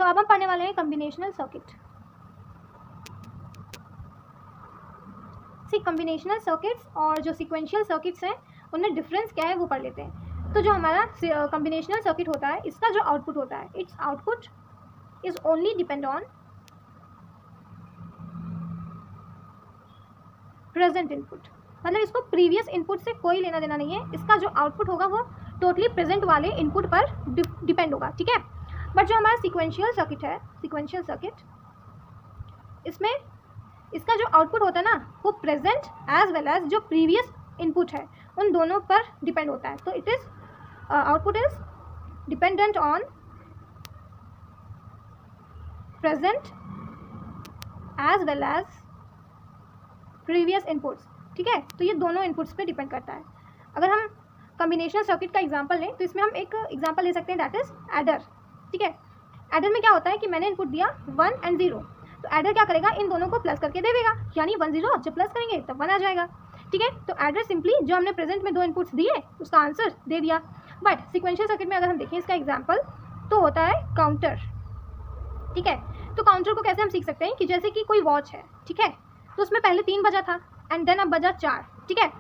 तो अब हम पढ़ने वाले हैं कम्बिनेशनल सर्किट। सी कम्बिनेशनल सर्किट्स और जो सीक्वेंशियल सर्किट्स हैं उनमें डिफरेंस क्या है वो पढ़ लेते हैं। तो जो हमारा कम्बिनेशनल सर्किट होता है, इसका जो आउटपुट होता है, it's output is only depend on present input. मतलब इसको प्रीवियस इनपुट से कोई लेना देना नहीं है, इसका जो आउटपुट होगा वो टोटली प्रेजेंट वाले इनपुट पर डिपेंड होगा, ठीक है। बट जो हमारा सीक्वेंशियल सर्किट है, सीक्वेंशियल सर्किट, इसमें इसका जो आउटपुट होता है ना वो प्रेजेंट एज वेल एज जो प्रीवियस इनपुट है उन दोनों पर डिपेंड होता है। तो it is output is dependent on present as well as previous inputs, ठीक है। तो ये दोनों इनपुट्स पे डिपेंड करता है। अगर हम कम्बिनेशनल सर्किट का एग्जांपल लें तो इसमें हम एक एग्जांपल ले सकते हैं, दैट इज एडर, ठीक है। एडर में क्या होता है कि मैंने इनपुट दिया 1 and 0, तो एडर क्या करेगा, इन दोनों को प्लस करके दे देगा, यानी 1 0 जब प्लस करेंगे तब 1 आ जाएगा, ठीक है। तो एडर सिंपली जो हमने प्रेजेंट में 2 इनपुट्स दिए उसका आंसर दे दिया। बट सीक्वेंशियल सर्किट में अगर हम देखें इसका एग्जाम्पल तो होता है काउंटर, ठीक है। तो काउंटर को कैसे हम सीख सकते हैं कि जैसे कि कोई वॉच है, ठीक है, तो उसमें पहले 3 बजा था एंड देन अब बजा 4, ठीक है।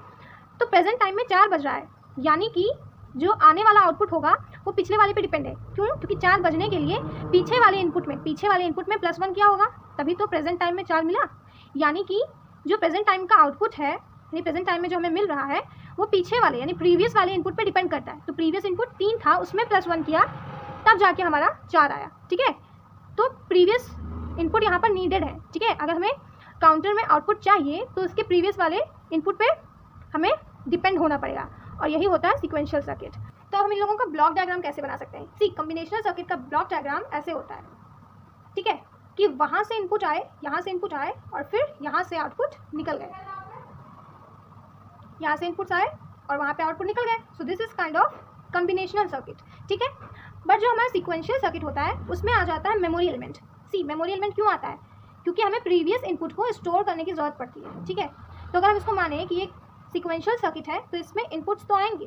तो प्रेजेंट टाइम में 4 बज रहा है, यानी कि जो आने वाला आउटपुट होगा वो पिछले वाले पे डिपेंड है। क्यों? क्योंकि 4 बजने के लिए पीछे वाले इनपुट में +1 किया होगा, तभी तो प्रेजेंट टाइम में 4 मिला। यानी कि जो प्रेजेंट टाइम का आउटपुट है, यानी प्रेजेंट टाइम में जो हमें मिल रहा है वो पीछे वाले यानी प्रीवियस वाले इनपुट पे डिपेंड करता है। तो प्रीवियस इनपुट 3 था, उसमें +1 किया, तब जाके हमारा 4 आया, ठीक है। तो प्रीवियस इनपुट यहाँ पर नीडेड है, ठीक है। अगर हमें काउंटर में आउटपुट चाहिए तो उसके प्रीवियस वाले इनपुट पे हमें डिपेंड होना पड़ेगा, और यही होता है सीक्वेंशियल सर्किट। तो हम इन लोगों का ब्लॉक डायग्राम कैसे बना सकते हैं? सी कम्बिनेशनल सर्किट का ब्लॉक डायग्राम ऐसे होता है, ठीक है, कि वहाँ से इनपुट आए, यहाँ से इनपुट आए और फिर यहाँ से आउटपुट निकल गए, यहाँ से इनपुट्स आए और वहाँ पे आउटपुट निकल गए। सो this is kind of combinational circuit, ठीक है। बट जो हमारा सीक्वेंशियल सर्किट होता है उसमें आ जाता है मेमोरी एलिमेंट। सी मेमोरी एलिमेंट क्यों आता है? क्योंकि हमें प्रीवियस इनपुट को स्टोर करने की जरूरत पड़ती है, ठीक है। तो अगर हम इसको माने कि ये सीक्वेंशियल सर्किट है तो इसमें इनपुट्स तो आएंगे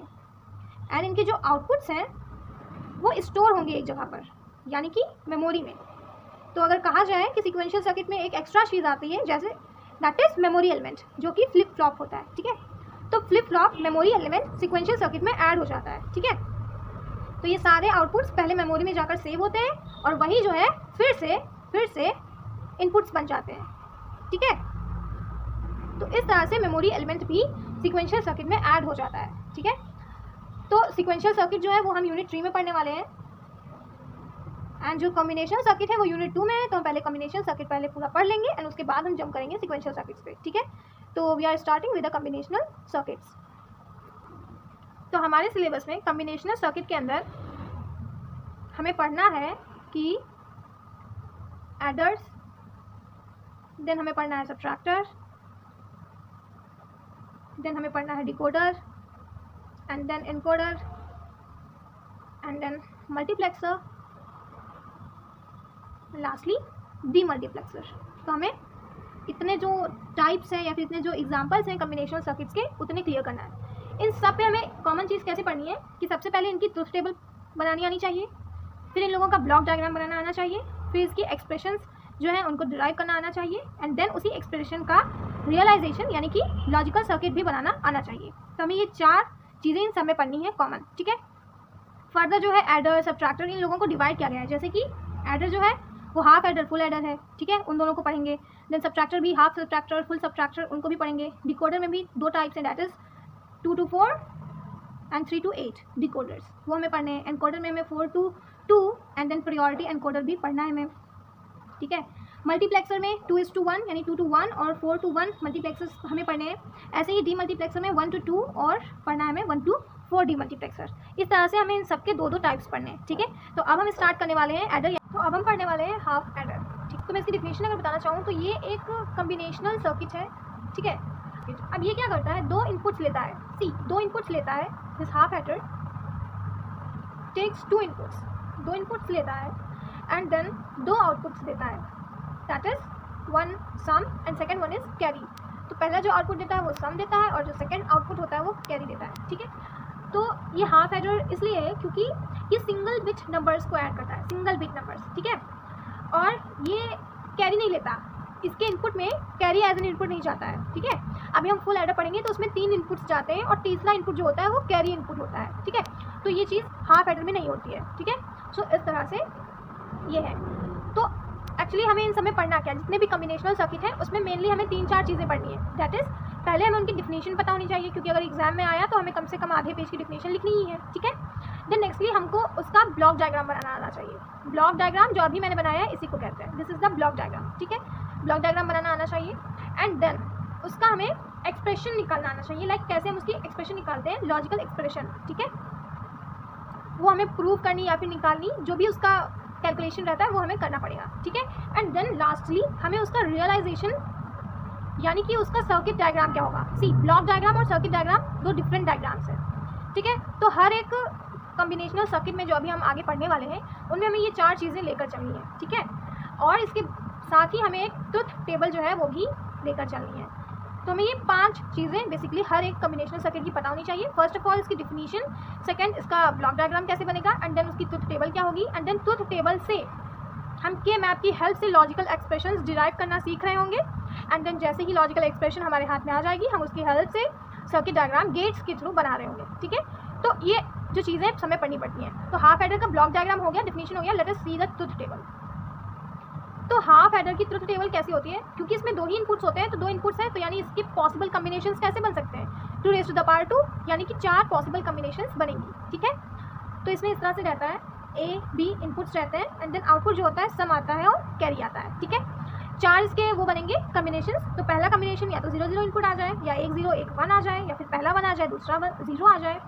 एंड इनके जो आउटपुट्स हैं वो स्टोर होंगे एक जगह पर, यानी कि मेमोरी में। तो अगर कहा जाए कि सीक्वेंशियल सर्किट में एक एक्स्ट्रा चीज़ आती है, जैसे दैट इज मेमोरी एलिमेंट, जो कि फ्लिप फ्लॉप होता है, ठीक है। तो flip flop memory element sequential circuit में ऐड हो जाता है, ठीक है। तो ये सारे आउटपुट्स पहले मेमोरी में जाकर सेव होते हैं और वही जो है फिर से इनपुट्स बन जाते हैं, ठीक है। तो इस तरह से मेमोरी एलिमेंट भी सीक्वेंशियल सर्किट में ऐड हो जाता है, ठीक है। तो सीक्वेंशियल सर्किट जो है वो हम यूनिट 3 में पढ़ने वाले हैं, एंड जो कॉम्बिनेशन सर्किट है वो यूनिट 2 में है। तो हम पहले कॉम्बिनेशन सर्किट पहले पूरा पढ़ लेंगे एंड उसके बाद हम जंप करेंगे सीक्वेंशियल सर्किट्स पे, ठीक है। तो we are starting with the combinational circuits. तो हमारे सिलेबस में कॉम्बिनेशनल सर्किट के अंदर हमें पढ़ना है कि एडर्स, देन हमें पढ़ना है सब्ट्रैक्टर, देन हमें पढ़ना है decoder and then encoder and then multiplexer, lastly demultiplexer. तो हमें इतने जो टाइप्स हैं या फिर इतने जो एग्जांपल्स हैं कॉम्बिनेशनल सर्किट्स के उतने क्लियर करना है। इन सब पे हमें कॉमन चीज़ कैसे पढ़नी है कि सबसे पहले इनकी ट्रुथ टेबल बनानी आनी चाहिए, फिर इन लोगों का ब्लॉक डायग्राम बनाना आना चाहिए, फिर इसकी एक्सप्रेशंस जो है उनको डिराइव करना आना चाहिए एंड देन उसी एक्सप्रेशन का रियलाइजेशन यानी कि लॉजिकल सर्किट भी बनाना आना चाहिए। तो हमें ये 4 चीज़ें इन सब में पढ़नी है कॉमन, ठीक है। फर्दर जो है एडर, सब्ट्रैक्टर, इन लोगों को डिवाइड किया गया है, जैसे कि एडर जो है वो हाफ एडर, फुल एडर है, ठीक है, उन दोनों को पढ़ेंगे। देन सब्ट्रैक्टर भी हाफ सब्ट्रैक्टर, फुल सब्ट्रैक्टर, उनको भी पढ़ेंगे। डिकोडर में भी 2 टाइप्स हैं, that is 2 to 4 and 3 to 8 decoders, वो हमें पढ़ने हैं। एनकोडर में हमें 4 to 2 and then priority encoder भी पढ़ना है हमें, ठीक है। मल्टीप्लेक्सर में 2:1 यानी 2 to 1 और 4 to 1 मल्टीप्लेक्सर्स हमें पढ़ने हैं। ऐसे ही डीमल्टीप्लेक्सर में 1 to 2 और पढ़ना है हमें 1 to 4 डीमल्टीप्लेक्सर। इस तरह से हमें इन सबके 2 टाइप्स पढ़ने हैं, ठीक है। तो अब हम स्टार्ट करने वाले हैं एडर। तो अब हम पढ़ने वाले हैं हाफ एडर, ठीक। तो मैं इसकी डिफिनेशन अगर बताना चाहूँ तो ये एक कॉम्बिनेशनल सर्किट है, ठीक है। अब ये क्या करता है, 2 इनपुट्स लेता है। सी 2 इनपुट्स लेता है, this half adder takes 2 inputs, 2 inputs लेता है एंड देन 2 आउटपुट्स देता है, that is 1 sum and second 1 is carry. तो पहला जो आउटपुट देता है वो सम देता है और जो सेकेंड आउटपुट होता है वो कैरी देता है, ठीक है। तो ये हाफ एडर इसलिए है क्योंकि ये सिंगल बिट नंबर्स को ऐड करता है, सिंगल बिट नंबर्स, ठीक है। और ये कैरी नहीं लेता, इसके इनपुट में कैरी एज एन इनपुट नहीं जाता है, ठीक है। अभी हम फुल एडर पढ़ेंगे तो उसमें 3 इनपुट्स जाते हैं और तीसरा इनपुट जो होता है वो कैरी इनपुट होता है, ठीक है। तो ये चीज़ हाफ एडर में नहीं होती है, ठीक है। सो इस तरह से ये है। तो एक्चुअली हमें इन सब में पढ़ना क्या है, जितने भी कम्बिनेशनल सर्किट है उसमें मेनली हमें 3-4 चीज़ें पढ़नी है। दैट इज़ पहले हमें उनकी डिफिनेशन पता होनी चाहिए, क्योंकि अगर एग्जाम में आया तो हमें कम से कम आधे पेज की डिफिनेशन लिखनी ही है, ठीक है। देन नेक्स्टली हमको उसका ब्लॉक डायग्राम बनाना आना चाहिए। ब्लॉक डायग्राम जो अभी मैंने बनाया है इसी को कहते हैं, this is the block diagram, ठीक है। ब्लॉक डायग्राम बनाना आना चाहिए एंड देन उसका हमें एक्सप्रेशन निकालना आना चाहिए, लाइक कैसे हम उसकी एक्सप्रेशन निकालते हैं, लॉजिकल एक्सप्रेशन, ठीक है। वो हमें प्रूव करनी या फिर निकालनी, जो भी उसका कैलकुलेशन रहता है वो हमें करना पड़ेगा, ठीक है। एंड देन लास्टली हमें उसका रियलाइजेशन, यानी कि उसका सर्किट डायग्राम क्या होगा। सी, ब्लॉक डायग्राम और सर्किट डायग्राम 2 डिफरेंट डायग्राम्स हैं, ठीक है। तो हर एक कॉम्बिनेशनल सर्किट में जो अभी हम आगे पढ़ने वाले हैं उनमें हमें ये 4 चीज़ें लेकर चलनी है, ठीक है। और इसके साथ ही हमें एक ट्रुथ टेबल जो है वो भी लेकर चलनी है। तो हमें ये 5 चीज़ें बेसिकली हर एक कॉम्बिनेशनल सर्किट की पता होनी चाहिए। फर्स्ट ऑफ ऑल इसकी डिफिनीशन, सेकंड इसका ब्लॉक डायग्राम कैसे बनेगा, एंड देन उसकी ट्रुथ टेबल क्या होगी, एंड देन ट्रुथ टेबल से हम के मैप की हेल्प से लॉजिकल एक्सप्रेशंस डिराइव करना सीख रहे होंगे। एंड देन जैसे ही लॉजिकल एक्सप्रेशन हमारे हाथ में आ जाएगी हम उसकी हेल्प से सर्किट डायग्राम गेट्स के थ्रू बना रहे होंगे, ठीक है। तो ये जो चीज़ें समय पढ़नी पड़ती हैं। तो हाफ एडर का ब्लॉक डायग्राम हो गया, डिफिनीशन हो गया, let us see the truth table. तो हाफ एडर की ट्रुथ टेबल कैसी होती है, क्योंकि इसमें 2 ही इनपुट्स होते हैं, तो 2 इनपुट्स हैं, तो यानी इसके पॉसिबल कम्बिनेशंस कैसे बन सकते हैं, 2 raised to the power 2, यानी कि 4 पॉसिबल कम्बिनेशंस बनेंगी, ठीक है। तो इसमें इस तरह से रहता है, A B इनपुट्स रहते हैं एंड देन आउटपुट जो होता है सम आता है और कैरी आता है, ठीक है। 4 इसके वो बनेंगे कम्बिनेशंस। तो पहला कम्बिनेशन या तो 0-0 इनपुट आ जाए, या 1-0-1-1 आ जाए, या फिर पहला 1 आ जाए दूसरा 0 आ जाए,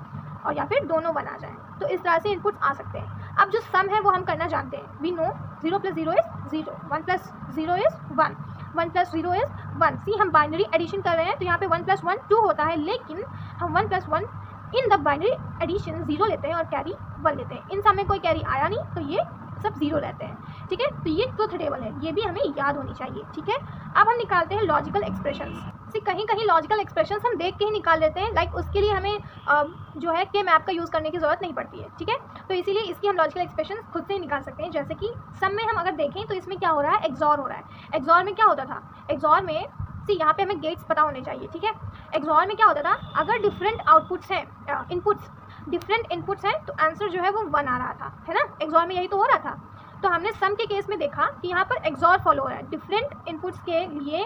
और या फिर दोनों 1 आ जाए। तो इस तरह से इनपुट्स आ सकते हैं। अब जो सम है वो हम करना जानते हैं, we know 0 + 0 is 0, 1 + 0 is 1, 1 + 0 is 1। See, हम बाइनरी एडिशन कर रहे हैं तो यहाँ पे 1 + 1 2 होता है, लेकिन हम 1 + 1 इन द बाइनरी एडिशन 0 लेते हैं और कैरी 1 लेते हैं। इन सब में कोई कैरी आया नहीं तो ये सब 0 रहते हैं, ठीक है। तो ये ट्रुथ टेबल है, ये भी हमें याद होनी चाहिए, ठीक है। अब हम निकालते हैं लॉजिकल एक्सप्रेशंस। सी, कहीं कहीं लॉजिकल एक्सप्रेशंस हम देख के ही निकाल लेते हैं, लाइक उसके लिए हमें जो है के मैप का यूज़ करने की ज़रूरत नहीं पड़ती है, ठीक है। तो इसीलिए इसकी हम लॉजिकल एक्सप्रेशंस खुद से ही निकाल सकते हैं। जैसे कि सम में हम अगर देखें तो इसमें क्या हो रहा है, एक्सॉर हो रहा है। एक्सॉर में क्या होता था, एक्सॉर में सी यहाँ पे हमें गेट्स पता होने चाहिए, ठीक है। एक्सॉर में क्या होता था, अगर डिफरेंट आउटपुट्स हैं, इनपुट्स डिफरेंट इनपुट्स हैं तो आंसर जो है वो 1 आ रहा था, है ना। एक्सॉर में यही तो हो रहा था। तो हमने सम के केस में देखा कि यहाँ पर एक्सॉर फॉलो हो रहा है, डिफरेंट इनपुट्स के लिए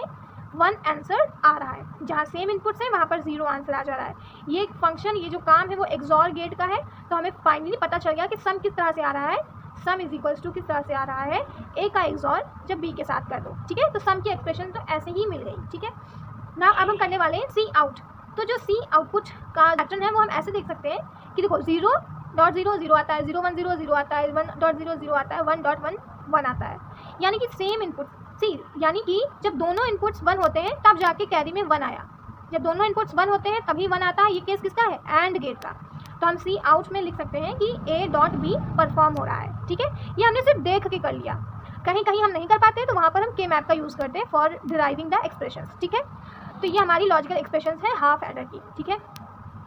1 आंसर आ रहा है, जहाँ सेम इनपुट्स है वहाँ पर 0 आंसर आ जा रहा है। ये फंक्शन, ये जो काम है वो एक्सॉर गेट का है। तो हमें फाइनली पता चल गया कि सम किस तरह से आ रहा है, सम इज इक्वल्स टू किस तरह से आ रहा है, ए का एक्सॉर जब बी के साथ कर दो, ठीक है। तो सम की एक्सप्रेशन तो ऐसे ही मिल गई, ठीक है ना। अब हम करने वाले हैं सी आउट। तो जो सी आउटपुट का पैटर्न है वो हम ऐसे देख सकते हैं कि देखो 0.0 0 आता है, 0.10 0 आता है, 1.0 0 आता है, 1.1 1 आता है, यानी कि सेम इनपुट। सी, यानी कि जब दोनों इनपुट्स 1 होते हैं तब जाके कैरी में 1 आया, जब दोनों इनपुट्स 1 होते हैं तभी 1 आता है। ये केस किसका है, एंड गेट का। तो हम सी आउट में लिख सकते हैं कि A.B परफॉर्म हो रहा है, ठीक है। ये हमने सिर्फ देख के कर लिया, कहीं कहीं हम नहीं कर पाते तो वहाँ पर हम के मैप का यूज़ करते हैं फॉर डिराइविंग द एक्सप्रेशंस, ठीक है। तो ये हमारी लॉजिकल एक्सप्रेशंस है हाफ एडर की, ठीक है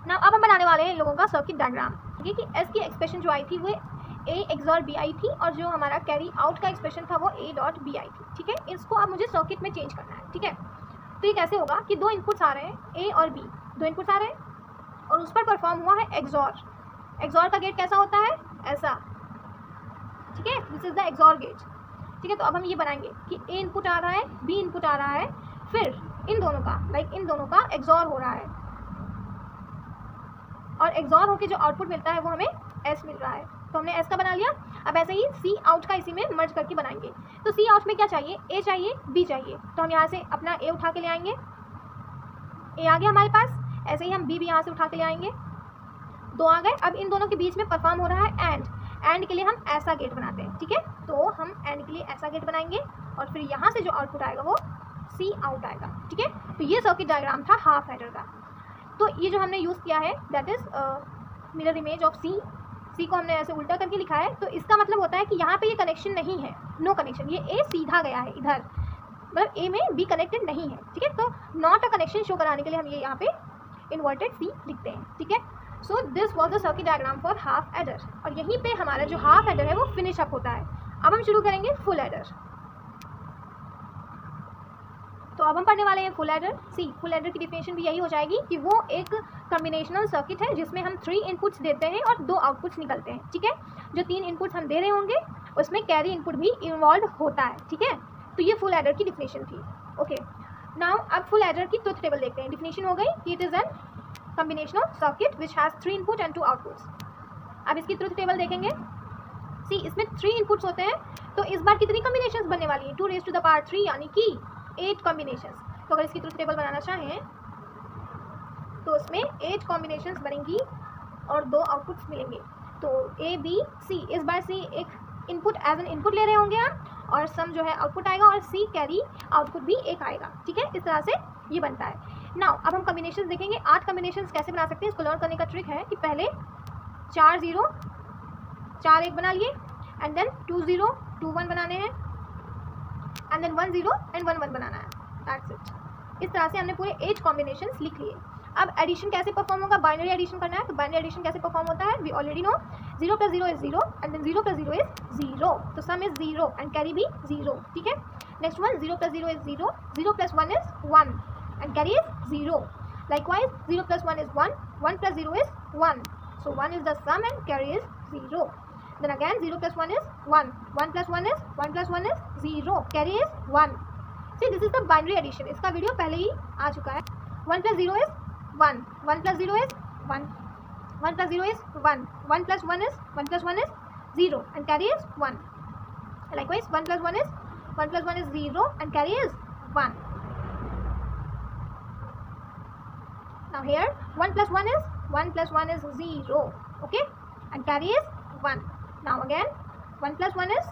ना। अब हम बनाने वाले हैं इन लोगों का सर्किट डायग्राम, ठीक है। कि एस की एक्सप्रेशन जो आई थी वो A एक्सॉर B आई थी, और जो हमारा कैरी आउट का एक्सप्रेशन था वो A.B आई थी, ठीक है। इसको अब मुझे सर्किट में चेंज करना है, ठीक है। तो ये कैसे होगा कि 2 इनपुट्स आ रहे हैं, A और B, 2 इनपुट्स आ रहे हैं और उस पर परफॉर्म हुआ है एक्सॉर। एक्सॉर का गेट कैसा होता है, ऐसा, ठीक है। This is the XOR gate, ठीक है। तो अब हम ये बनाएंगे कि A इनपुट आ रहा है, B इनपुट आ रहा है, फिर इन दोनों का, लाइक इन दोनों का एक्सॉर हो रहा है, और एक्सॉर होके जो आउटपुट मिलता है वो हमें S मिल रहा है। तो हमने S का बना लिया। अब ऐसे ही सी आउट का इसी में मर्ज करके बनाएंगे। तो सी आउट में क्या चाहिए, A चाहिए, B चाहिए। तो हम यहाँ से अपना A उठा के ले आएंगे, A आ गया हमारे पास। ऐसे ही हम B भी यहाँ से उठा के ले आएंगे, 2 आ गए। अब इन दोनों के बीच में परफॉर्म हो रहा है एंड के लिए हम ऐसा गेट बनाते हैं, ठीक है। तो हम एंड के लिए ऐसा गेट बनाएंगे और फिर यहाँ से जो आउटपुट आएगा वो सी आउट आएगा, ठीक है। तो ये सर्किट डायग्राम था हाफ एडर का। तो ये जो हमने यूज़ किया है that is mirror image of C को हमने ऐसे उल्टा करके लिखा है। तो इसका मतलब होता है कि यहाँ पे ये कनेक्शन नहीं है, नो कनेक्शन, ये A सीधा गया है इधर, मतलब A में B कनेक्टेड नहीं है, ठीक है। तो नॉट अ कनेक्शन शो कराने के लिए हम ये यहाँ पे इन्वर्टेड C लिखते हैं, ठीक है। So this was the circuit diagram for half adder, और यहीं पे हमारा जो हाफ एडर है वो फिनिश अप होता है। अब हम शुरू करेंगे फुल एडर। तो अब हम पढ़ने वाले हैं फुल एडर। सी, फुल एडर की डिफिनेशन भी यही हो जाएगी कि वो एक कॉम्बिनेशनल सर्किट है जिसमें हम 3 इनपुट्स देते हैं और 2 आउटपुट्स निकलते हैं। ठीक है, जो 3 इनपुट्स हम दे रहे होंगे उसमें कैरी इनपुट भी इन्वॉल्व होता है। ठीक है, तो ये फुल एडर की डिफिनेशन थी। ओके, नाउ अब फुल एडर की ट्रुथ टेबल देखते हैं। डिफिनेशन हो गई कि it is an combinational circuit which has 3 input and 2 outputs. अब इसकी ट्रुथ टेबल देखेंगे। सी, इसमें 3 इनपुट्स होते हैं, तो इस बार कितनी कॉम्बिनेशंस बनने वाली है? 2 रेज़ टू द पावर 3 यानी कि 8 कॉम्बिनेशंस। तो अगर इसकी ट्रुथ टेबल बनाना चाहें तो उसमें 8 कॉम्बिनेशंस बनेंगी और 2 आउटपुट्स मिलेंगे। तो ए बी सी, इस बार सी एक इनपुट एज एन इनपुट ले रहे होंगे हम, और सम जो है आउटपुट आएगा, और सी कैरी आउटपुट भी एक आएगा। ठीक है, इस तरह से ये बनता है। नाउ अब हम कॉम्बिनेशंस देखेंगे। 8 कॉम्बिनेशंस कैसे बना सकते हैं, इसको लर्न करने का ट्रिक है कि पहले 4 0 4 1 बना लिए, एंड देन 2 0 2 1 बनाने हैं, एंड देन 1 0 एंड 1 1 बनाना है। That's it. इस तरह से हमने पूरे 8 कॉम्बिनेशंस लिख लिए। अब एडिशन कैसे परफॉर्म होगा? बाइनरी एडिशन करना है। तो बाइनरी एडिशन कैसे परफॉर्म होता है? We already know 0 + 0 is 0 and then 0 + 0 is 0। तो सम इज 0 एंड कैरी भी 0। ठीक है, next one 0 + 0 is 0, 0 + 1 is 1 and carry is 0। Likewise 0 + 1 is 1, 1 + 0 is 1, so 1 is the sum and carry is 0. Then again 0 + 1 is 1, 1 + 1 is 1 + 1 is 0, carry is 1. See, this is the binary addition. इसका video पहले ही आ चुका है। 1 + 0 is 1, 1 + 0 is 1, 1 + 0 is 1, 1 + 1 is 1 + 1 is 0 and carry is 1. Likewise 1 + 1 is 1 + 1 is 0 and carry is 1. Now here 1 + 1 is 1 + 1 is 0, okay, and carry is 1. Now again 1 + 1 is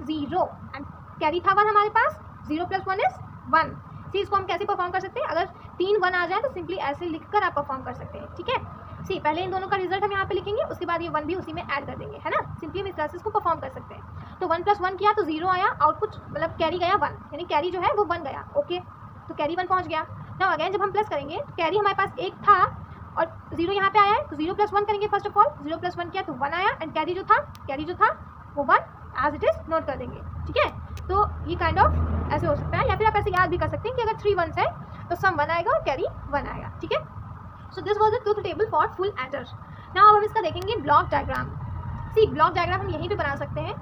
0 and carry था 1 हमारे पास, 0 + 1 is 1. सी, इसको हम कैसे perform कर सकते हैं? अगर 3 1 आ जाए तो सिंपली ऐसे लिखकर आप परफॉर्म कर सकते हैं। ठीक है, सी पहले इन दोनों का रिजल्ट हम यहाँ पे लिखेंगे, उसके बाद ये 1 भी उसी में ऐड कर देंगे, है ना। सिंपली हम इस तरह से इसको परफॉर्म कर सकते हैं। तो 1 + 1 किया तो 0 आया, आउटपुट मतलब कैरी गया 1, यानी कैरी जो है वो 1 गया। ओके, तो कैरी 1 पहुँच गया। ना अगेन जब हम प्लस करेंगे, कैरी हमारे पास 1 था और 0 यहाँ पे आया है, तो 0 + 1 करेंगे। फर्स्ट ऑफ ऑल 0 + 1 किया तो 1 आया, एंड कैरी जो था वो 1 एज इट इज नोट कर देंगे। ठीक है, तो ये काइंड ऑफ ऐसे हो सकता है, या फिर आप ऐसे याद भी कर सकते हैं कि अगर 3 1s है तो सम 1 आएगा और कैरी 1 आएगा। ठीक है, सो this was the truth table for full adder. Now अब हम इसका देखेंगे ब्लॉक डायग्राम। सी, ब्लॉक डायग्राम हम यहीं पे बना सकते हैं।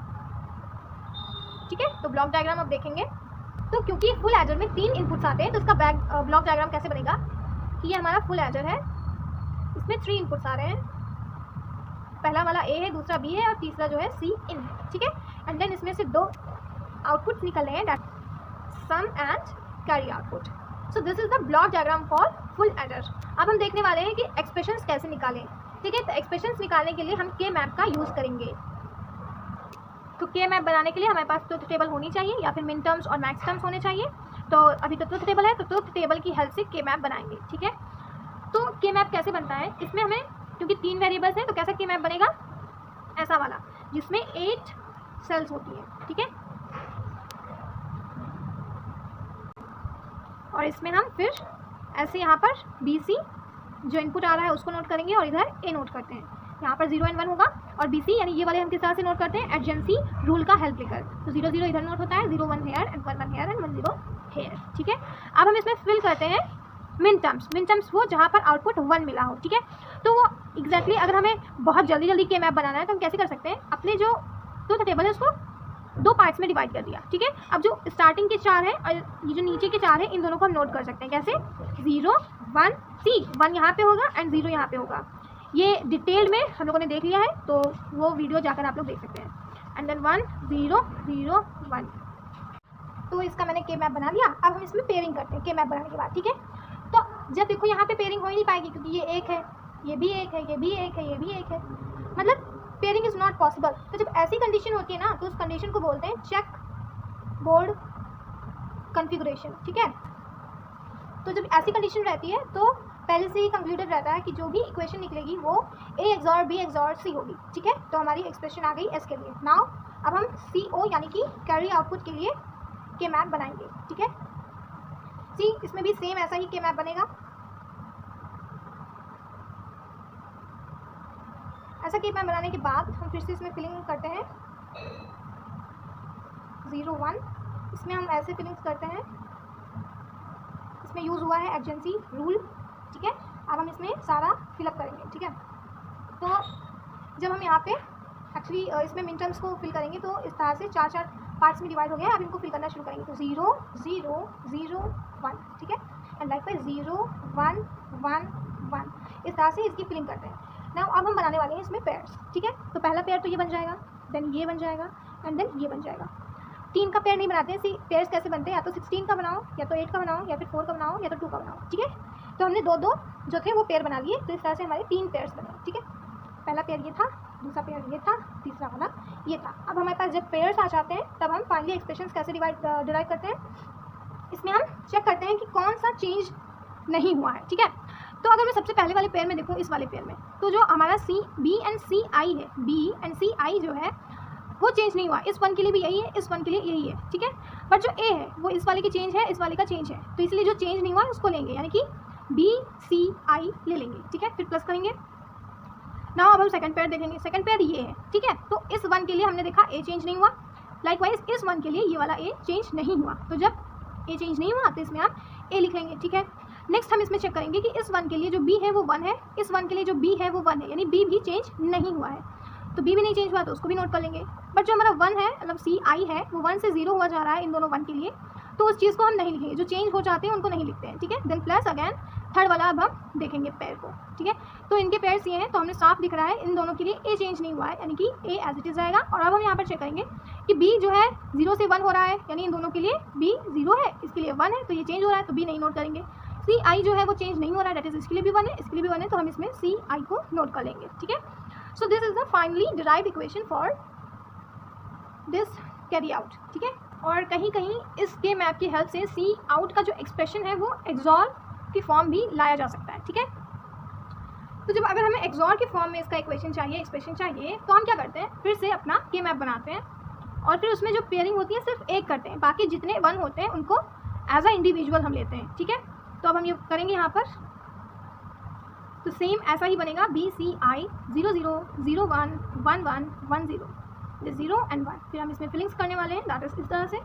ठीक है, तो ब्लॉक डायग्राम अब देखेंगे। तो क्योंकि फुल एडर में 3 इनपुट्स आते हैं, तो इसका ब्लॉक डायग्राम कैसे बनेगा कि ये हमारा फुल एडर है, इसमें 3 इनपुट्स आ रहे हैं। पहला वाला ए है, दूसरा बी है और तीसरा जो है सी इन है। ठीक है, एंड देन इसमें से 2 आउटपुट्स निकल रहे हैं, that sum and carry output. So this is the block diagram for full adder. अब हम देखने वाले हैं कि एक्सप्रेशंस कैसे निकालें। ठीक है, तो एक्सप्रेशंस निकालने के लिए हम के मैप का यूज़ करेंगे। तो के मैप बनाने के लिए हमारे पास ट्रुथ टेबल होनी चाहिए, या फिर मिन टर्म्स और मैक्स टर्म्स होने चाहिए। तो अभी तो ट्रुथ टेबल है, तो ट्रुथ टेबल की हेल्प से के मैप बनाएंगे। ठीक है, तो के मैप कैसे बनता है? इसमें हमें क्योंकि 3 वेरिएबल्स हैं, तो कैसा के मैप बनेगा? ऐसा वाला जिसमें 8 सेल्स होती हैं। ठीक है, और इसमें हम फिर ऐसे यहाँ पर BC जो इनपुट आ रहा है उसको नोट करेंगे, और इधर A नोट करते हैं। यहाँ पर 0 and 1 होगा, और BC यानी ये वाले हम किस तरह से नोट करते हैं? एडजेंसी रूल का हेल्प लेकर। तो 0 0 इधर नोट होता है, 0 1 here and 1 1 here and 1 0 here. ठीक है, अब हम इसमें फिल करते हैं मिन टर्म्स वो जहाँ पर आउटपुट 1 मिला हो। ठीक है, तो वो एग्जैक्टली अगर हमें बहुत जल्दी के मैप बनाना है तो हम कैसे कर सकते हैं? अपने जो ट्रुथ टेबल है उसको 2 पार्ट्स में डिवाइड कर दिया। ठीक है, अब जो स्टार्टिंग के 4 हैं और ये जो नीचे के 4 हैं, इन दोनों को हम नोट कर सकते हैं। कैसे? 0 1 सी 1 यहाँ पे होगा एंड 0 यहाँ पे होगा। ये डिटेल में हम लोगों ने देख लिया है, तो वो वीडियो जाकर आप लोग देख सकते हैं। And then 1 0 0 1। तो इसका मैंने के मैप बना दिया। अब हम इसमें पेयरिंग करते हैं के मैप बनाने के बाद। ठीक है, तो जब देखो यहाँ पे पेयरिंग हो ही नहीं पाएगी, क्योंकि ये 1 है, ये भी 1 है, ये भी 1 है, ये भी 1 है, मतलब पेयरिंग इज़ नॉट पॉसिबल। तो जब ऐसी कंडीशन होती है ना, तो उस कंडीशन को बोलते हैं चेक बोर्ड कॉन्फ़िगरेशन। ठीक है, तो जब ऐसी कंडीशन रहती है तो पहले से ही कंक्लूडेड रहता है कि जो भी इक्वेशन निकलेगी वो A XOR B XOR C होगी। ठीक है, तो हमारी एक्सप्रेशन आ गई S के लिए। नाउ अब हम CO यानी कि कैरी आउटपुट के लिए के मैप बनाएंगे। ठीक है, सी इसमें भी सेम ऐसा ही के मैप बनेगा। ऐसा के मैप बनाने के बाद हम फिर से इसमें फिलिंग करते हैं। 0 1, इसमें हम ऐसे फिलिंग्स करते हैं, इसमें यूज़ हुआ है एडजेंसी रूल, ठीक है। अब हम इसमें सारा फिलअप करेंगे, ठीक है। तो जब हम यहाँ पे एक्चुअली इसमें मिन टर्म्स को फिल करेंगे तो इस तरह से 4 पार्ट्स में डिवाइड हो गया है। अब इनको फिल करना शुरू करेंगे, तो 0 0 0 1, ठीक है, एंड लाइक 0 1 1 1, इस तरह से इसकी फिलिंग करते हैं। नाउ अब हम बनाने वाले हैं इसमें पेयर्स, ठीक है। तो पहला पेयर तो ये बन जाएगा, देन ये बन जाएगा, एंड देन ये बन जाएगा। 3 का पेयर नहीं बनाते हैं, पेयर्स कैसे बनते हैं, या तो 16 का बनाओ, या तो 8 का बनाओ, या फिर 4 का बनाओ, या तो 2 का बनाओ, ठीक है। तो हमने 2 जो थे वो पेयर बना लिए, तो इस तरह से हमारे 3 पेयर्स बने, ठीक है। पहला पेयर ये था, दूसरा पेयर ये था, तीसरा वाला ये था। अब हमारे पास जब पेयर्स आ जाते हैं तब हम फाइनली एक्सप्रेशंस कैसे डिराइव करते हैं, इसमें हम चेक करते हैं कि कौन सा चेंज नहीं हुआ है, ठीक है। तो अगर मैं सबसे पहले वाले पेयर में देखूँ, इस वाले पेयर में, तो जो हमारा बी एंड सी आई है, बी एंड सी आई जो है वो चेंज नहीं हुआ। इस 1 के लिए भी यही है, इस 1 के लिए यही है, ठीक है। बट जो ए है वो इस वाले की चेंज है, इस वाले का चेंज है, तो इसलिए जो चेंज नहीं हुआ उसको लेंगे, यानी कि बी सी आई ले लेंगे, ठीक है। फिर प्लस करेंगे। नाउ अब हम सेकंड पेयर देखेंगे, सेकंड पेयर ये है, ठीक है। तो इस 1 के लिए हमने देखा ए चेंज नहीं हुआ, लाइकवाइज इस 1 के लिए ये वाला ए चेंज नहीं हुआ। तो जब ए चेंज नहीं हुआ तो इसमें आप ए लिख लेंगे, ठीक है। नेक्स्ट हम इसमें चेक करेंगे कि इस 1 के लिए जो बी है वो 1 है, इस 1 के लिए जो बी है वो 1 है, यानी बी भी चेंज नहीं हुआ है। तो बी भी नहीं चेंज हुआ तो उसको भी नोट कर लेंगे। बट जो हमारा 1 है, मतलब सी आई है, वो 1 से 0 हुआ जा रहा है इन दोनों 1 के लिए, तो उस चीज़ को हम नहीं लिखेंगे, जो चेंज हो जाते हैं उनको नहीं लिखते हैं, ठीक है। देन प्लस अगैन थर्ड वाला अब हम देखेंगे पेयर को, ठीक है। तो इनके पेयर्स ये हैं, तो हमने साफ दिख रहा है इन दोनों के लिए ए चेंज नहीं हुआ है, यानी कि ए एज इट इज़ आएगा। और अब हम यहाँ पर चेक करेंगे कि बी जो है 0 से 1 हो रहा है, यानी इन दोनों के लिए बी 0 है, इसके लिए 1 है, तो ये चेंज हो रहा है, तो बी नहीं नोट करेंगे। सी आई जो है वो चेंज नहीं हो रहा है, दैट इज इसके लिए भी 1 है, इसके लिए भी 1 है, तो हम इसमें सी आई को नोट कर लेंगे, ठीक है। सो this is the finally derived equation for this carry out, ठीक है। और कहीं कहीं इस के मैप की हेल्प से सी आउट का जो एक्सप्रेशन है वो एक्सॉर की फॉर्म भी लाया जा सकता है, ठीक है। तो जब अगर हमें एक्सॉर की फॉर्म में इसका इक्वेशन चाहिए, एक्सप्रेशन चाहिए, तो हम क्या करते हैं, फिर से अपना के मैप बनाते हैं और फिर उसमें जो पेयरिंग होती है सिर्फ एक करते हैं, बाकी जितने 1 होते हैं उनको एज अ इंडिविजुअल हम लेते हैं, ठीक है। तो अब हम ये करेंगे यहाँ पर, तो सेम ऐसा ही बनेगा, बी सी आई 0 0 0 1 1 1 1 0, 0 एंड 1। फिर हम इसमें फिलिंग्स करने वाले हैं, दैट इज इस तरह से।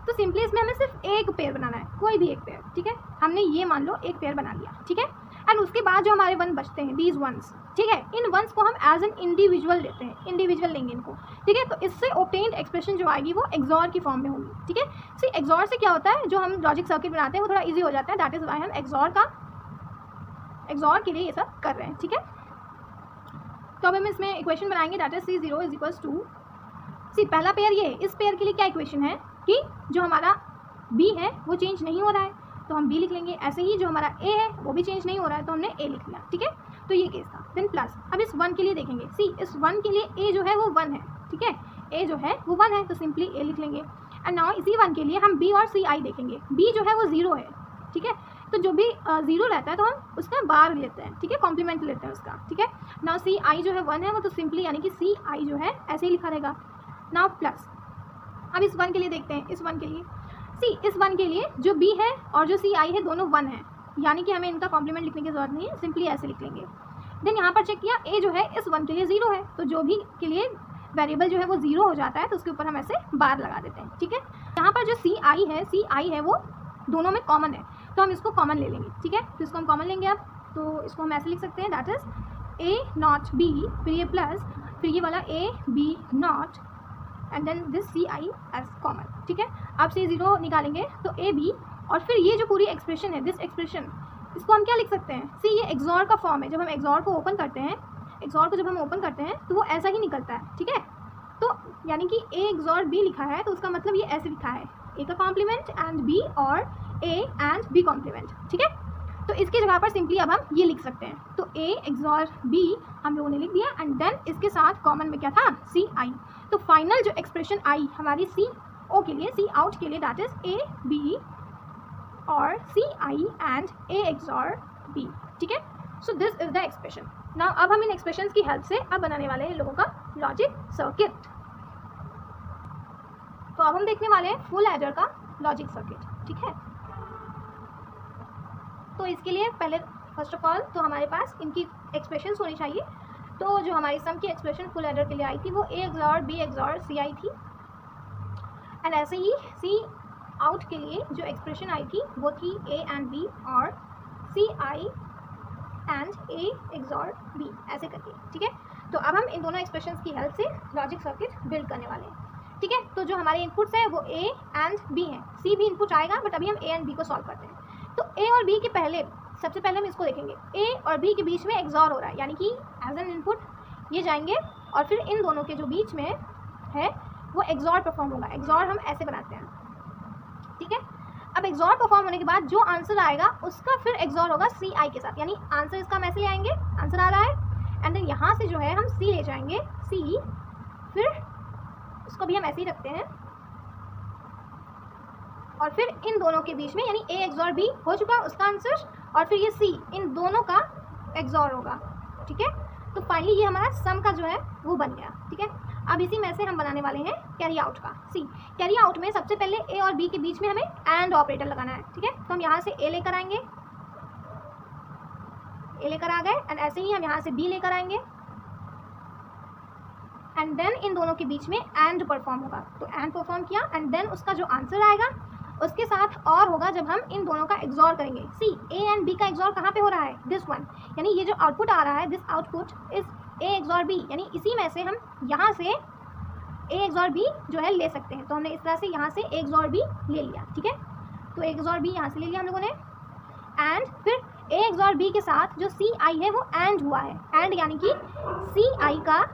तो सिंपली इसमें हमें सिर्फ एक पेयर बनाना है, कोई भी एक पेयर, ठीक है। हमने ये मान लो एक पेयर बना लिया, ठीक है। एंड उसके बाद जो हमारे 1 बचते हैं, दीज 1s, ठीक है, इन 1s को हम एज एन इंडिविजुअल लेते हैं, इंडिविजुअल लेंगे इनको, ठीक है। तो इससे ऑब्टेन्ड एक्सप्रेशन जो आएगी वो एक्सॉर की फॉर्म में होगी, ठीक है। सी एक्सॉर से क्या होता है, जो हम लॉजिक सर्किट बनाते हैं वो थोड़ा ईजी हो जाता है, दैट इज वाई हम एक्सॉर के लिए ये सब कर रहे हैं, ठीक है। तो अब हम इसमें इक्वेशन बनाएंगे, that is C 0 is equals to C, पहला पेयर ये है, इस पेयर के लिए क्या इक्वेशन है कि जो हमारा बी है वो चेंज नहीं हो रहा है, तो हम बी लिख लेंगे। ऐसे ही जो हमारा ए है वो भी चेंज नहीं हो रहा है, तो हमने ए लिख लिया, ठीक है। तो ये केस था। देन प्लस अब इस 1 के लिए देखेंगे, सी इस 1 के लिए ए जो है वो 1 है, ठीक है, ए जो है वो 1 है, तो सिंपली ए लिख लेंगे। एंड नाउ इसी 1 के लिए हम बी और सी आई देखेंगे, बी जो है वो 0 है, ठीक है। तो जो भी 0 रहता है तो हम उसका बार लेते हैं, ठीक है, कॉम्प्लीमेंट लेते हैं उसका, ठीक है। नाउ सी आई जो है 1 है, वो तो सिंपली यानी कि सी आई जो है ऐसे ही लिखा रहेगा। नाउ प्लस अब इस 1 के लिए देखते हैं, इस 1 के लिए सी इस 1 के लिए जो बी है और जो सी आई है दोनों 1 है, यानी कि हमें इनका कॉम्प्लीमेंट लिखने की जरूरत नहीं है, सिंपली ऐसे लिख लेंगे। देन यहाँ पर चेक किया, ए जो है इस 1 के लिए 0 है, तो जो भी के लिए वेरिएबल जो है वो 0 हो जाता है तो उसके ऊपर हम ऐसे बार लगा देते हैं, ठीक है। यहाँ पर जो सी आई है वो दोनों में कॉमन है, तो हम इसको कॉमन ले लेंगे, ठीक है। तो इसको हम कॉमन लेंगे अब, तो इसको हम ऐसे लिख सकते हैं, that is A not B, फिर ये प्लस, फिर ये वाला A B not, and then this C I as common, ठीक है। अब से 0 निकालेंगे तो ए बी, और फिर ये जो पूरी एक्सप्रेशन है, दिस एक्सप्रेशन, इसको हम क्या लिख सकते हैं, सी ये एक्सॉर का फॉर्म है। जब हम एक्सॉर को ओपन करते हैं, एक्सॉर को जब हम ओपन करते हैं तो वो ऐसा ही निकलता है, ठीक है। तो यानी कि ए एक्सॉर बी लिखा है, तो उसका मतलब ये ऐसे लिखा है, ए का कॉम्प्लीमेंट एंड बी, और ए एंड बी कॉम्प्लीमेंट, ठीक है। तो इसकी जगह पर सिंपली अब हम ये लिख सकते हैं, तो ए एक्सॉर बी हम लोगों ने लिख दिया, एंड देन इसके साथ कॉमन में क्या था, सी आई। तो फाइनल जो एक्सप्रेशन आई हमारी सी ओ के लिए, सी आउट के लिए, दैट इज ए बी और सी I and A XOR B, ठीक है। सो this is the expression. Now अब हम इन एक्सप्रेशंस की हेल्प से अब बनाने वाले हैं लोगों का लॉजिक सर्किट। तो अब हम देखने वाले हैं फुल एडर का लॉजिक सर्किट, ठीक है। तो इसके लिए पहले फर्स्ट ऑफ ऑल तो हमारे पास इनकी एक्सप्रेशंस होनी चाहिए। तो जो हमारी सम की एक्सप्रेशन फुल एडर के लिए आई थी वो ए एक्सॉर बी एक्सॉर सी आई थी। एंड ऐसे ही सी आउट के लिए जो एक्सप्रेशन आई थी वो थी ए एंड बी और सी I and A XOR B, ऐसे करके, ठीक है। तो अब हम इन दोनों एक्सप्रेशंस की हेल्प से लॉजिक सर्किट बिल्ड करने वाले हैं, ठीक है। तो जो हमारे इनपुट्स हैं वो ए एंड बी हैं, सी भी इनपुट आएगा बट अभी हम ए एंड बी को सॉल्व करते हैं। तो ए और बी के पहले सबसे पहले हम इसको देखेंगे, ए और बी के बीच में एक्सॉर हो रहा है, यानी कि एज एन इनपुट ये जाएंगे और फिर इन दोनों के जो बीच में है वो एक्सॉर परफॉर्म होगा। एक्सॉर हम ऐसे बनाते हैं, ठीक है। अब एक्सॉर परफॉर्म होने के बाद जो आंसर आएगा उसका फिर एक्सॉर होगा सी आई के साथ, यानी आंसर इसका हम ऐसे ले आएंगे, आंसर आ रहा है एंड देन यहाँ से जो है हम सी ले जाएंगे, सी फिर उसको भी हम ऐसे ही रखते हैं और फिर इन दोनों के बीच में यानी ए एक्सॉर बी हो चुका उसका आंसर और फिर ये सी, इन दोनों का एक्सॉर होगा, ठीक है। तो फाइनली ये हमारा सम का जो है वो बन गया, ठीक है। अब इसी में से हम बनाने वाले हैं कैरी आउट का। सी कैरी आउट में सबसे पहले ए और बी के बीच में हमें एंड ऑपरेटर लगाना है, ठीक है। तो हम यहाँ से ए लेकर आएंगे, ए लेकर आ गए एंड ऐसे ही हम यहाँ से बी लेकर आएंगे एंड देन इन दोनों के बीच में एंड परफॉर्म होगा। तो एंड परफॉर्म किया एंड देन उसका जो आंसर आएगा उसके साथ और होगा जब हम इन दोनों का एक्सॉर करेंगे। सी ए एंड बी का एक्सॉर कहाँ पे हो रहा है, दिस वन, यानी ये जो आउटपुट आ रहा है this output is A XOR B, यानी इसी में से हम यहाँ से ए एक्सॉर बी जो है ले सकते हैं। तो हमने इस तरह से यहाँ से ए एक्सॉर बी ले लिया, ठीक है। तो ए एक्सॉर बी यहाँ से ले लिया हम लोगों ने एंड फिर ए एक्सॉर बी के साथ जो सी आई है वो एंड हुआ है, एंड यानी कि सी आई का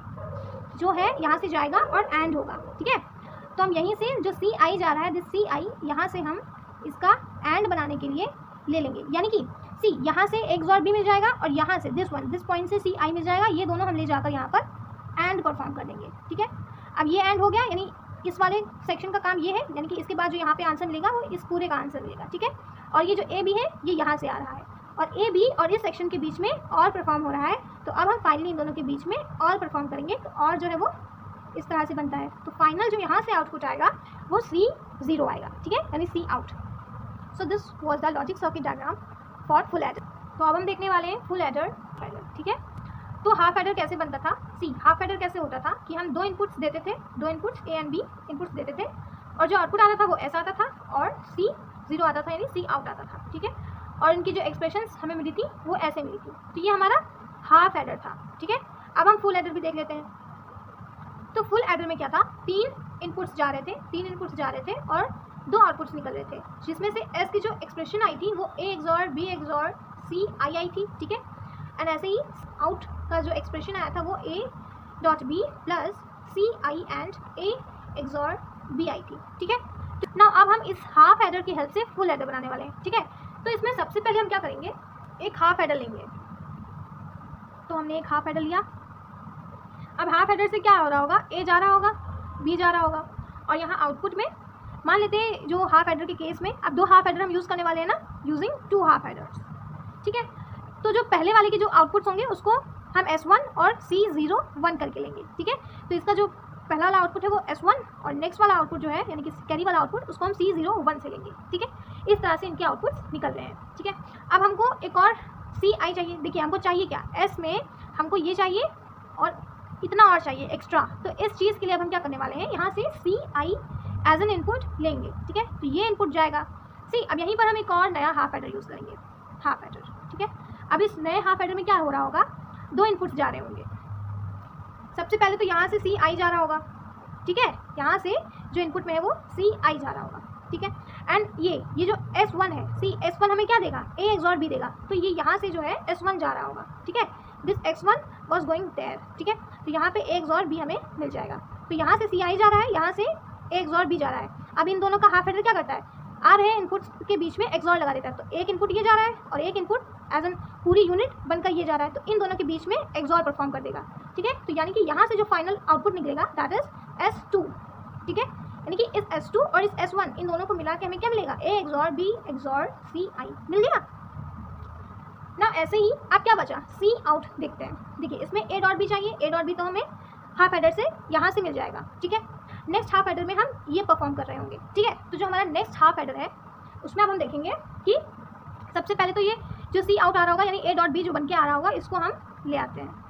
जो है यहाँ से जाएगा और एंड होगा, ठीक है। तो हम यहीं से जो सी आई जा रहा है दिस सी आई यहाँ से हम इसका एंड बनाने के लिए ले लेंगे, यानी कि सी यहाँ से एक्स और बी मिल जाएगा और यहाँ से दिस वन, दिस पॉइंट से सी आई मिल जाएगा, ये दोनों हम ले जाकर यहाँ पर एंड परफॉर्म कर देंगे, ठीक है। अब ये एंड हो गया, यानी इस वाले सेक्शन का काम ये है, यानी कि इसके बाद जो यहाँ पे आंसर मिलेगा वो इस पूरे का आंसर मिलेगा, ठीक है। और ये जो ए बी है ये यहाँ से आ रहा है और ए बी और इस सेक्शन के बीच में और परफॉर्म हो रहा है। तो अब हम फाइनली इन दोनों के बीच में और परफॉर्म करेंगे, तो और जो है वो इस तरह से बनता है। तो फाइनल जो यहाँ से आउटपुट आएगा वो सी जीरो आएगा, ठीक है, यानी C out. So this was the logic circuit diagram for full adder. तो अब हम देखने वाले हैं फुल एडर, ठीक है। तो हाफ एडर कैसे बनता था, सी हाफ एडर कैसे होता था कि हम दो इनपुट्स देते थे, दो inputs A and B inputs देते थे और जो आउटपुट आता था वो ऐसा आता था और सी जीरो आता था, यानी सी आउट आता था, ठीक है। और इनकी जो एक्सप्रेशंस हमें मिली थी वो ऐसे मिली थी। तो ये हमारा हाफ एडर था, ठीक है। अब हम फुल एडर भी देख लेते हैं। तो फुल एडर में क्या था, तीन इनपुट्स जा रहे थे और दो आउटपुट्स निकल रहे थे, जिसमें से एस की जो एक्सप्रेशन आई थी वो ए एक्सॉर बी एक्सॉर सी आई आई थी, ठीक है। एंड ऐसे ही आउट का जो एक्सप्रेशन आया था वो A dot B plus C I and A XOR B I थी, ठीक है। ना अब हम इस हाफ एडर की हेल्प से फुल एडर बनाने वाले हैं, ठीक है। तो इसमें सबसे पहले हम क्या करेंगे, एक हाफ एडर लेंगे। तो हमने एक हाफ एडर लिया। अब हाफ एडर से क्या हो रहा होगा, ए जा रहा होगा, बी जा रहा होगा और यहाँ आउटपुट में मान लेते हैं जो हाफ एडर के केस में, अब दो हाफ एडर हम यूज़ करने वाले हैं ना, यूजिंग टू हाफ एडर्स, ठीक है। तो जो पहले वाले के जो आउटपुट्स होंगे उसको हम S1 और C01 करके लेंगे, ठीक है। तो इसका जो पहला वाला आउटपुट है वो S1 और नेक्स्ट वाला आउटपुट जो है यानी कि कैरी वाला आउटपुट उसको हम C01 से लेंगे, ठीक है। इस तरह से इनके आउटपुट्स निकल रहे हैं, ठीक है। अब हमको एक और CI चाहिए। देखिए हमको चाहिए क्या, S में हमको ये चाहिए और इतना और चाहिए एक्स्ट्रा। तो इस चीज़ के लिए अब हम क्या करने वाले हैं, यहाँ से CI एज एन इनपुट लेंगे, ठीक है। तो ये इनपुट जाएगा सी। अब यहीं पर हम एक और नया हाफ एडर यूज़ करेंगे, हाफ एडर, ठीक है। अब इस नए हाफ एडर में क्या हो रहा होगा, दो इनपुट्स जा रहे होंगे। सबसे पहले तो यहाँ से CI जा रहा होगा, ठीक है, यहाँ से जो इनपुट में है वो CI जा रहा होगा, ठीक है। एंड ये जो S1 है, S1 हमें क्या देगा, A एक्सॉर B देगा। तो ये यहाँ से जो है S1 जा रहा होगा, ठीक है। This X1 was going there, ठीक है। तो यहाँ पे A एक्सॉर B हमें मिल जाएगा। तो यहाँ से CI जा रहा है, यहाँ से A एक्सॉर B जा रहा है। अब इन दोनों का हाफ एडर क्या करता है, आ रहे इनपुट्स के बीच में एक्सॉर लगा देता है। तो एक इनपुट ये जा रहा है और एक इनपुट एज एन पूरी यूनिट बनकर ये जा रहा है, तो इन दोनों के बीच में एक्सॉर परफॉर्म कर देगा, ठीक है। तो यानी कि यहाँ से जो फाइनल आउटपुट निकलेगा दैट इज S2, ठीक है। यानी कि इस S2 और इस S1 इन दोनों को मिला के हमें क्या मिलेगा, A XOR B XOR CI मिल गया ना। ऐसे ही अब क्या बचा, C आउट देखते हैं। देखिए इसमें A डॉट B चाहिए, A डॉट B तो हमें हाफ एडर से यहाँ से मिल जाएगा, ठीक है। नेक्स्ट हाफ एडर में हम ये परफॉर्म कर रहे होंगे, ठीक है। तो जो हमारा नेक्स्ट हाफ एडर है उसमें अब हम देखेंगे कि सबसे पहले तो ये जो C आउट आ रहा होगा यानी A डॉट B जो बन के आ रहा होगा इसको हम ले आते हैं।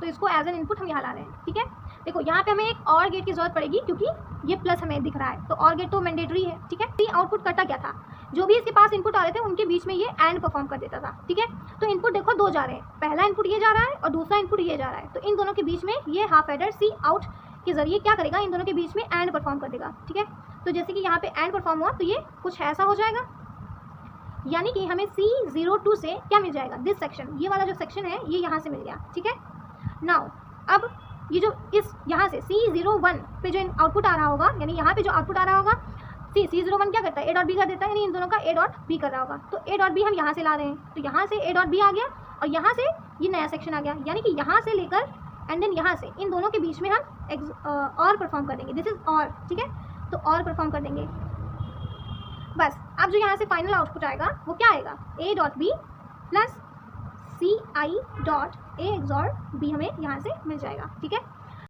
तो इसको एज एन इनपुट हम यहाँ ला रहे हैं, ठीक है। देखो यहाँ पे हमें एक और गेट की जरूरत पड़ेगी क्योंकि ये प्लस हमें दिख रहा है, तो और गेट तो मैंडेटरी है, ठीक है। सी आउटपुट करता क्या था, जो भी इसके पास इनपुट आ रहे थे उनके बीच में ये एंड परफॉर्म कर देता था, ठीक है। तो इनपुट देखो 2 जा रहे हैं, पहला इनपुट ये जा रहा है और दूसरा इनपुट ये जा रहा है, तो इन दोनों के बीच में ये हाफ एडर सी आउट के जरिए क्या करेगा, इन दोनों के बीच में एंड परफॉर्म कर देगा, ठीक है। तो जैसे कि यहाँ पे एंड परफॉर्म हुआ तो ये कुछ ऐसा हो जाएगा, यानी कि हमें C02 से क्या मिल जाएगा, दिस सेक्शन, ये वाला जो सेक्शन है ये यहाँ से मिल गया, ठीक है। नाउ अब ये जो इस यहाँ से C01 पे जो आउटपुट आ रहा होगा, यानी यहाँ पे जो आउटपुट आ रहा होगा, C01 क्या करता है, A डॉट B कर देता है, यानी इन दोनों का A डॉट B कर रहा होगा, तो A डॉट B हम यहाँ से ला रहे हैं, तो यहाँ से A डॉट B आ गया और यहाँ से ये नया सेक्शन आ गया, यानी कि यहाँ से लेकर एंड देन यहाँ से इन दोनों के बीच में हम और परफॉर्म कर देंगे, दिस इज और, ठीक है। तो और परफॉर्म कर देंगे बस। अब जो यहाँ से फाइनल आउटपुट आएगा वो क्या आएगा, A dot B plus CI dot A XOR B हमें यहाँ से मिल जाएगा, ठीक है।